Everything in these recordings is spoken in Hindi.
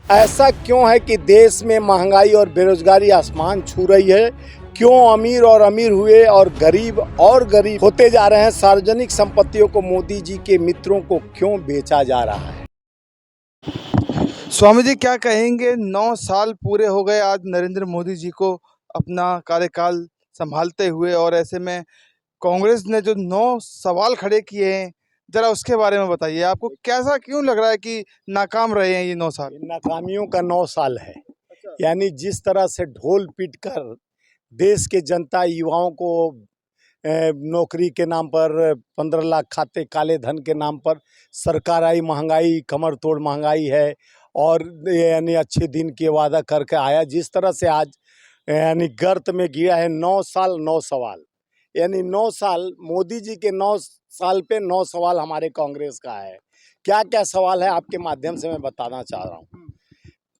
ऐसा क्यों है कि देश में महंगाई और बेरोजगारी आसमान छू रही है? क्यों अमीर और अमीर हुए और गरीब होते जा रहे हैं? सार्वजनिक संपत्तियों को मोदी जी के मित्रों को क्यों बेचा जा रहा है? स्वामी जी क्या कहेंगे? 9 साल पूरे हो गए आज नरेंद्र मोदी जी को अपना कार्यकाल संभालते हुए, और ऐसे में कांग्रेस ने जो 9 सवाल खड़े किए हैं, जरा उसके बारे में बताइए। आपको कैसा क्यों लग रहा है कि नाकाम रहे हैं ये 9 साल? इन नाकामियों का 9 साल है। अच्छा। यानी जिस तरह से ढोल पीट कर देश के जनता युवाओं को नौकरी के नाम पर 15 लाख खाते काले धन के नाम पर सरकार आई, महंगाई कमर तोड़ महंगाई है और यानी अच्छे दिन के वादा करके आया। जिस तरह से आज यानी गर्त में गिरा है। 9 साल 9 सवाल, यानी 9 साल मोदी जी के 9 साल पे 9 सवाल हमारे कांग्रेस का है। क्या क्या सवाल है आपके माध्यम से मैं बताना चाह रहा हूँ।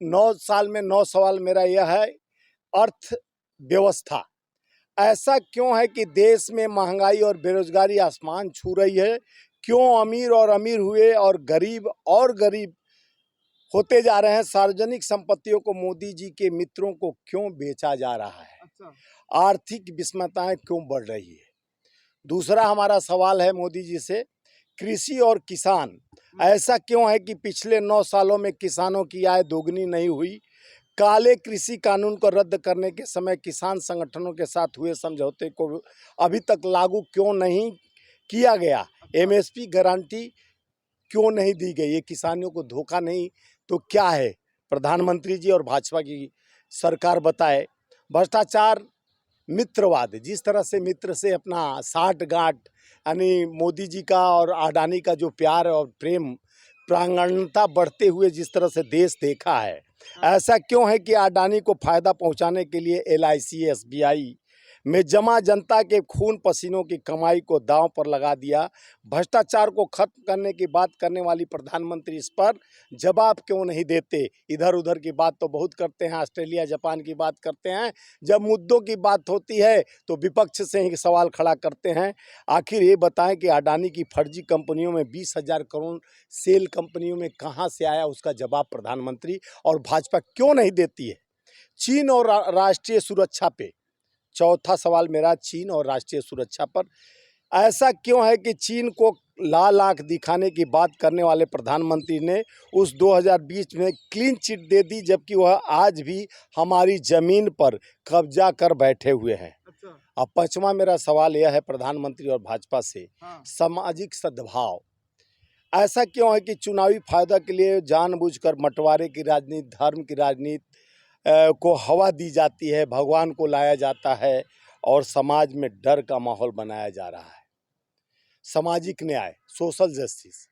9 साल में 9 सवाल मेरा यह है। अर्थव्यवस्था, ऐसा क्यों है कि देश में महंगाई और बेरोजगारी आसमान छू रही है? क्यों अमीर और अमीर हुए और गरीब होते जा रहे हैं? सार्वजनिक संपत्तियों को मोदी जी के मित्रों को क्यों बेचा जा रहा है? अच्छा। आर्थिक विषमताएं क्यों बढ़ रही है? दूसरा हमारा सवाल है मोदी जी से, कृषि और किसान, ऐसा क्यों है कि पिछले 9 सालों में किसानों की आय दोगुनी नहीं हुई? काले कृषि कानून को रद्द करने के समय किसान संगठनों के साथ हुए समझौते को अभी तक लागू क्यों नहीं किया गया? एमएसपी गारंटी क्यों नहीं दी गई? ये किसानों को धोखा नहीं तो क्या है? प्रधानमंत्री जी और भाजपा की सरकार बताए। भ्रष्टाचार, मित्रवाद, जिस तरह से मित्र से अपना साठ गांठ, यानी मोदी जी का और अडानी का जो प्यार और प्रेम प्रांगणता बढ़ते हुए जिस तरह से देश देखा है, ऐसा क्यों है कि अडानी को फायदा पहुंचाने के लिए एलआईसी एसबीआई में जमा जनता के खून पसीनों की कमाई को दांव पर लगा दिया? भ्रष्टाचार को खत्म करने की बात करने वाली प्रधानमंत्री इस पर जवाब क्यों नहीं देते? इधर उधर की बात तो बहुत करते हैं, ऑस्ट्रेलिया जापान की बात करते हैं, जब मुद्दों की बात होती है तो विपक्ष से ही सवाल खड़ा करते हैं। आखिर ये बताएं कि अडानी की फर्जी कंपनियों में 20,000 करोड़ सेल कंपनियों में कहां से आया? उसका जवाब प्रधानमंत्री और भाजपा क्यों नहीं देती है? चीन और राष्ट्रीय सुरक्षा पे चौथा सवाल मेरा, चीन और राष्ट्रीय सुरक्षा पर, ऐसा क्यों है कि चीन को लाल आंख दिखाने की बात करने वाले प्रधानमंत्री ने उस 2020 में क्लीन चिट दे दी, जबकि वह आज भी हमारी जमीन पर कब्जा कर बैठे हुए हैं? अच्छा। अब पांचवा मेरा सवाल यह है प्रधानमंत्री और भाजपा से, हाँ। सामाजिक सद्भाव, ऐसा क्यों है कि चुनावी फायदा के लिए जानबूझकर बंटवारे की राजनीति, धर्म की राजनीति को हवा दी जाती है, भगवान को लाया जाता है और समाज में डर का माहौल बनाया जा रहा है? सामाजिक न्याय, सोशल जस्टिस,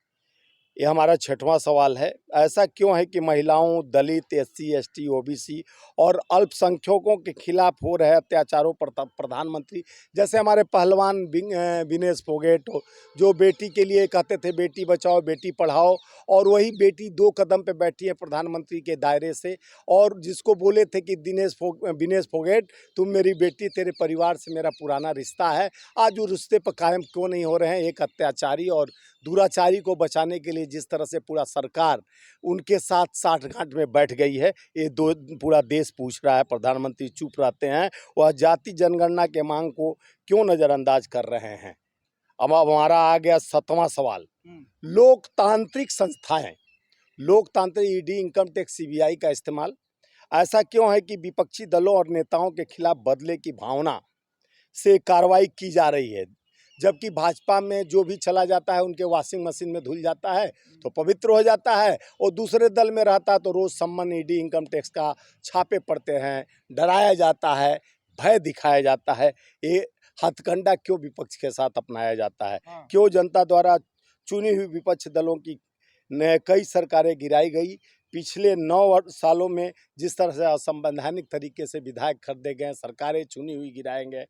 ये हमारा छठवां सवाल है। ऐसा क्यों है कि महिलाओं, दलित, एससी, एसटी, ओबीसी और अल्पसंख्यकों के खिलाफ हो रहे अत्याचारों पर प्रधानमंत्री, जैसे हमारे पहलवान विनेश फोगट, जो बेटी के लिए कहते थे बेटी बचाओ बेटी पढ़ाओ, और वही बेटी 2 कदम पे बैठी है प्रधानमंत्री के दायरे से, और जिसको बोले थे कि विनेश फोगट तुम मेरी बेटी, तेरे परिवार से मेरा पुराना रिश्ता है, आज वो रिश्ते पर कायम क्यों नहीं हो रहे हैं? एक अत्याचारी और दुराचारी को बचाने के लिए जिस तरह से पूरा सरकार उनके साथ साठगांठ में बैठ गई है, ये दो पूरा देश पूछ रहा है। प्रधानमंत्री चुप रहते हैं, वह जाति जनगणना के मांग को क्यों नज़रअंदाज कर रहे हैं? अब हमारा आ गया 7वां सवाल, लोकतांत्रिक संस्थाएं, लोकतांत्रिक ईडी, इनकम टैक्स, सीबीआई का इस्तेमाल, ऐसा क्यों है कि विपक्षी दलों और नेताओं के खिलाफ बदले की भावना से कार्रवाई की जा रही है, जबकि भाजपा में जो भी चला जाता है उनके वॉशिंग मशीन में धुल जाता है तो पवित्र हो जाता है, और दूसरे दल में रहता है तो रोज सम्मान, ईडी, इनकम टैक्स का छापे पड़ते हैं, डराया जाता है, भय दिखाया जाता है। ये हथकंडा क्यों विपक्ष के साथ अपनाया जाता है? हाँ। क्यों जनता द्वारा चुनी हुई विपक्ष दलों की ने कई सरकारें गिराई गई? पिछले 9 सालों में जिस तरह से असंवैधानिक तरीके से विधायक खरीदे गए, सरकारें चुनी हुई गिराएंगे,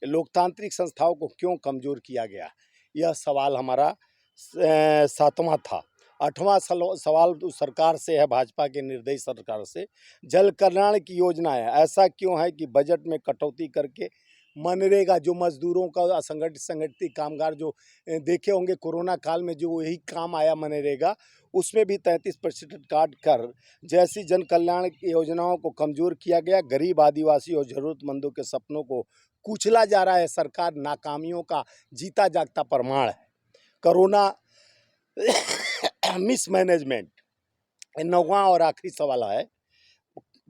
लोकतांत्रिक संस्थाओं को क्यों कमज़ोर किया गया? यह सवाल हमारा 7वां था। 8वां सवाल सरकार से है, भाजपा के निर्दयी सरकार से, जल कल्याण की योजनाएं, ऐसा क्यों है कि बजट में कटौती करके मनरेगा, जो मजदूरों का असंगठित संगठित कामगार जो देखे होंगे कोरोना काल में जो यही काम आया मनरेगा, उसमें भी 33% काट कर जैसी जन कल्याण की योजनाओं को कमज़ोर किया गया। गरीब, आदिवासी और ज़रूरतमंदों के सपनों को कुचला जा रहा है। सरकार नाकामियों का जीता जागता प्रमाण है। कोरोना मिसमैनेजमेंट, 9वां और आखिरी सवाल है।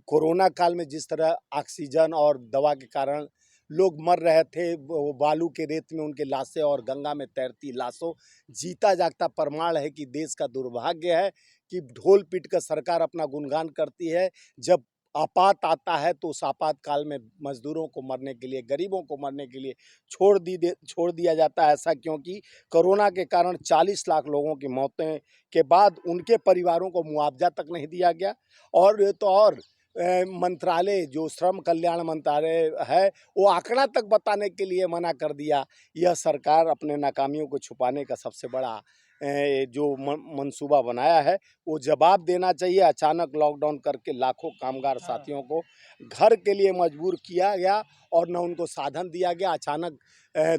कोरोना काल में जिस तरह ऑक्सीजन और दवा के कारण लोग मर रहे थे, वो बालू के रेत में उनके लाशें और गंगा में तैरती लाशों, जीता जागता प्रमाण है कि देश का दुर्भाग्य है कि ढोल पीट कर सरकार अपना गुणगान करती है। जब आपात आता है तो उस आपातकाल में मजदूरों को मरने के लिए, गरीबों को मरने के लिए छोड़ दिया जाता है। ऐसा क्योंकि कोरोना के कारण 40 लाख लोगों की मौतें के बाद उनके परिवारों को मुआवजा तक नहीं दिया गया। और मंत्रालय जो श्रम कल्याण मंत्रालय है, वो आंकड़ा तक बताने के लिए मना कर दिया। यह सरकार अपने नाकामियों को छुपाने का सबसे बड़ा जो मंसूबा बनाया है, वो जवाब देना चाहिए। अचानक लॉकडाउन करके लाखों कामगार साथियों को घर के लिए मजबूर किया गया और न उनको साधन दिया गया। अचानक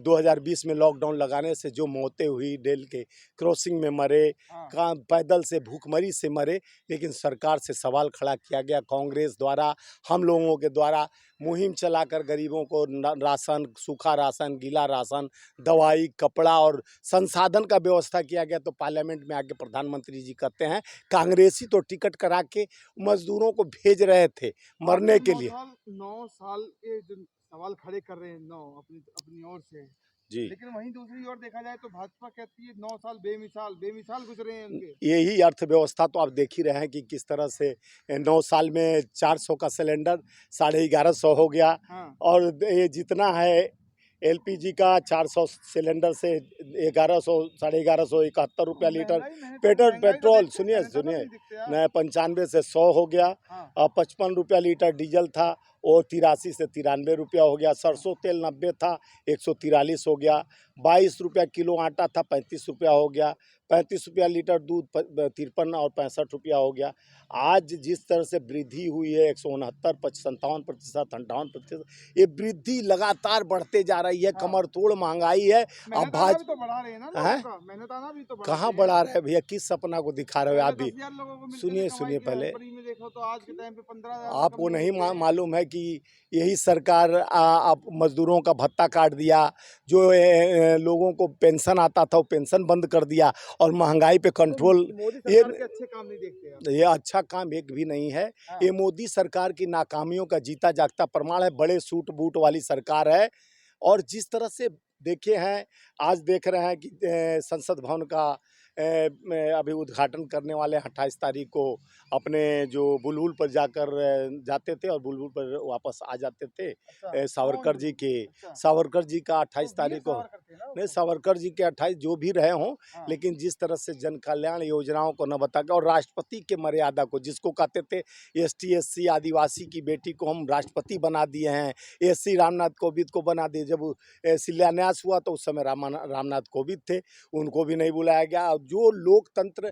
2020 में लॉकडाउन लगाने से जो मौतें हुई, रेल के क्रॉसिंग में मरे, पैदल से भूखमरी से मरे, लेकिन सरकार से सवाल खड़ा किया गया। कांग्रेस द्वारा, हम लोगों के द्वारा मुहिम चलाकर गरीबों को राशन, सूखा राशन, गीला राशन, दवाई, कपड़ा और संसाधन का व्यवस्था किया गया। तो पार्लियामेंट में आके प्रधानमंत्री जी कहते हैं कांग्रेसी तो टिकट करा के मजदूरों को भेज रहे थे मरने के लिए। 9 साल के जो सवाल खड़े कर रहे हैं, नौ अपनी अपनी ओर से, जी, लेकिन वहीं दूसरी ओर देखा जाए तो भाजपा कहती है 9 साल बेमिसाल बेमिसाल गुजरे हैं उनके। यही अर्थव्यवस्था तो आप देख ही रहे हैं कि किस तरह से 9 साल में 400 का सिलेंडर 1150 हो गया। हाँ। और ये जितना है एलपीजी का 400 सिलेंडर से 1100, 1150, 71 रुपया लीटर। पेट्रोल सुनिए नया 95 से 100 हो गया। हाँ। और 55 रुपया लीटर डीजल था, और 83 से 93 रुपया हो गया। सरसों तेल 90 था, 143 हो गया। 22 रुपया किलो आटा था, 35 रुपया हो गया। 35 रुपया लीटर दूध 53 और 65 रुपया हो गया। आज जिस तरह से वृद्धि हुई है 169, 57%, 58%, ये वृद्धि लगातार बढ़ते जा रही है। कमर तोड़ महंगाई है। अब मेहनताना भी तो बढ़ा रहे हैं ना हैं? लोगों का, मेहनताना भी तो बढ़ा कहाँ रहे बढ़ा हैं। रहे हैं भैया? किस सपना को दिखा रहे हो आप भी? 10,000 लोगों को मिलते थे सुनिए कमाई के, पहले, फ्री में देखो तो आज के टाइम पे 15,000 से आपको कम नहीं मिलते हैं। मालूम है कि यही सरकार अब मजदूरों का भत्ता काट दिया। जो लोगों को पेंशन आता था वो पेंशन बंद कर दिया, और महंगाई पे कंट्रोल। मोदी ये सरकार के अच्छे काम नहीं देखते आप। ये अच्छा काम एक भी नहीं है। हाँ। ये मोदी सरकार की नाकामियों का जीता जागता प्रमाण है। बड़े सूट बूट वाली सरकार है। और जिस तरह से देखे हैं, आज देख रहे हैं कि संसद भवन का अभी उद्घाटन करने वाले हैं 28 तारीख को। अपने जो बुलबुल पर जाकर जाते थे और बुलबुल पर वापस आ जाते थे। अच्छा, सावरकर जी के, अच्छा। सावरकर जी का तो 28 वीर तारीख को। सावरकर थे ना वो नहीं, तो? सावरकर जी के 28 जो भी रहे हों, हाँ। लेकिन जिस तरह से जन कल्याण योजनाओं को न बता के, और राष्ट्रपति के मर्यादा को, जिसको कहते थे एसटी एससी आदिवासी की बेटी को हम राष्ट्रपति बना दिए हैं, एससी रामनाथ कोविंद को बना दिए। जब शिलान्यास हुआ तो उस समय रामनाथ कोविंद थे, उनको भी नहीं बुलाया गया। जो लोकतंत्र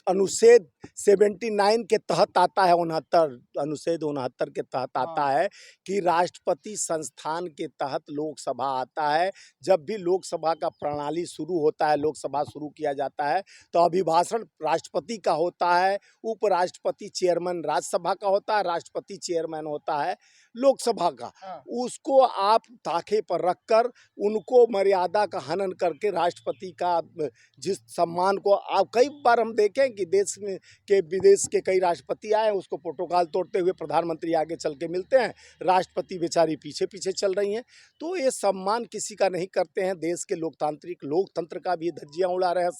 अनुच्छेद 79 के तहत आता है, 69 अनुच्छेद 69 के तहत आता है कि राष्ट्रपति संस्थान के तहत लोकसभा आता है। जब भी लोकसभा का प्रणाली शुरू होता है, लोकसभा शुरू किया जाता है, तो अभिभाषण राष्ट्रपति का होता है, उपराष्ट्रपति चेयरमैन राज्यसभा का होता है, राष्ट्रपति चेयरमैन होता है लोकसभा का। उसको आप ताखे पर रखकर उनको मर्यादा का हनन करके राष्ट्रपति का जिस सम्मान को, आप कई बार हम देखें कि देश में के विदेश के कई राष्ट्रपति आए, उसको प्रोटोकॉल तोड़ते हुए प्रधानमंत्री आगे चल के मिलते हैं, राष्ट्रपति बेचारी पीछे पीछे चल रही हैं। तो ये सम्मान किसी का नहीं करते हैं। देश के लोकतांत्रिक लोकतंत्र का भी धज्जियां उड़ा रहे हैं।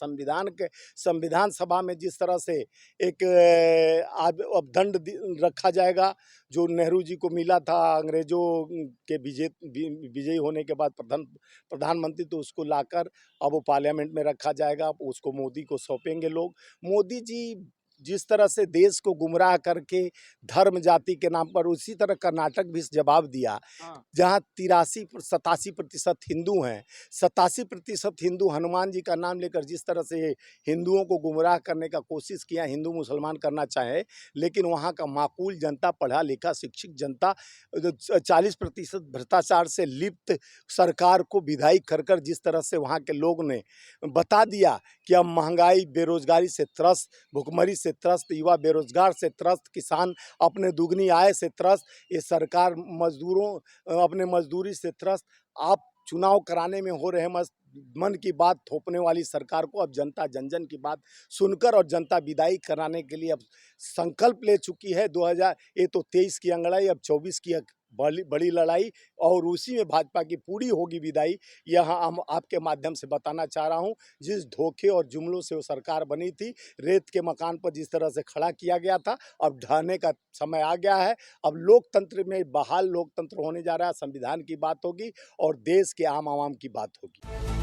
संविधान सभा में जिस तरह से एक अब दंड रखा जाएगा, जो नेहरू जी को मिला था अंग्रेजों के विजयी होने के बाद प्रधानमंत्री, तो उसको लाकर अब वो पार्लियामेंट में रखा जाएगा, उसको मोदी को सौंपेंगे लोग। मोदी जी जिस तरह से देश को गुमराह करके धर्म जाति के नाम पर, उसी तरह कर्नाटक भी जवाब दिया, जहाँ 87% हिंदू हैं, 87% हिंदू हनुमान जी का नाम लेकर जिस तरह से हिंदुओं को गुमराह करने का कोशिश किया, हिंदू मुसलमान करना चाहे, लेकिन वहाँ का माकूल जनता, पढ़ा लिखा शिक्षित जनता 40% भ्रष्टाचार से लिप्त सरकार को विदाई कर जिस तरह से वहाँ के लोग ने बता दिया कि अब महंगाई, बेरोजगारी से त्रस्त, भुखमरी से त्रस्त, युवा बेरोजगार से त्रस्त, किसान अपने दुगनी आय से त्रस्त, ये सरकार मजदूरों अपने मजदूरी से त्रस्त। आप चुनाव कराने में हो रहे मन की बात थोपने वाली सरकार को अब जनता जन जन की बात सुनकर और जनता विदाई कराने के लिए अब संकल्प ले चुकी है। 2000 ये तो 23 की अंगड़ाई, अब 24 की बड़ी लड़ाई, और उसी में भाजपा की पूरी होगी विदाई। यहाँ हम आपके माध्यम से बताना चाह रहा हूँ, जिस धोखे और जुमलों से वो सरकार बनी थी, रेत के मकान पर जिस तरह से खड़ा किया गया था, अब ढहने का समय आ गया है। अब लोकतंत्र में बहाल लोकतंत्र होने जा रहा है, संविधान की बात होगी और देश के आम आवाम की बात होगी।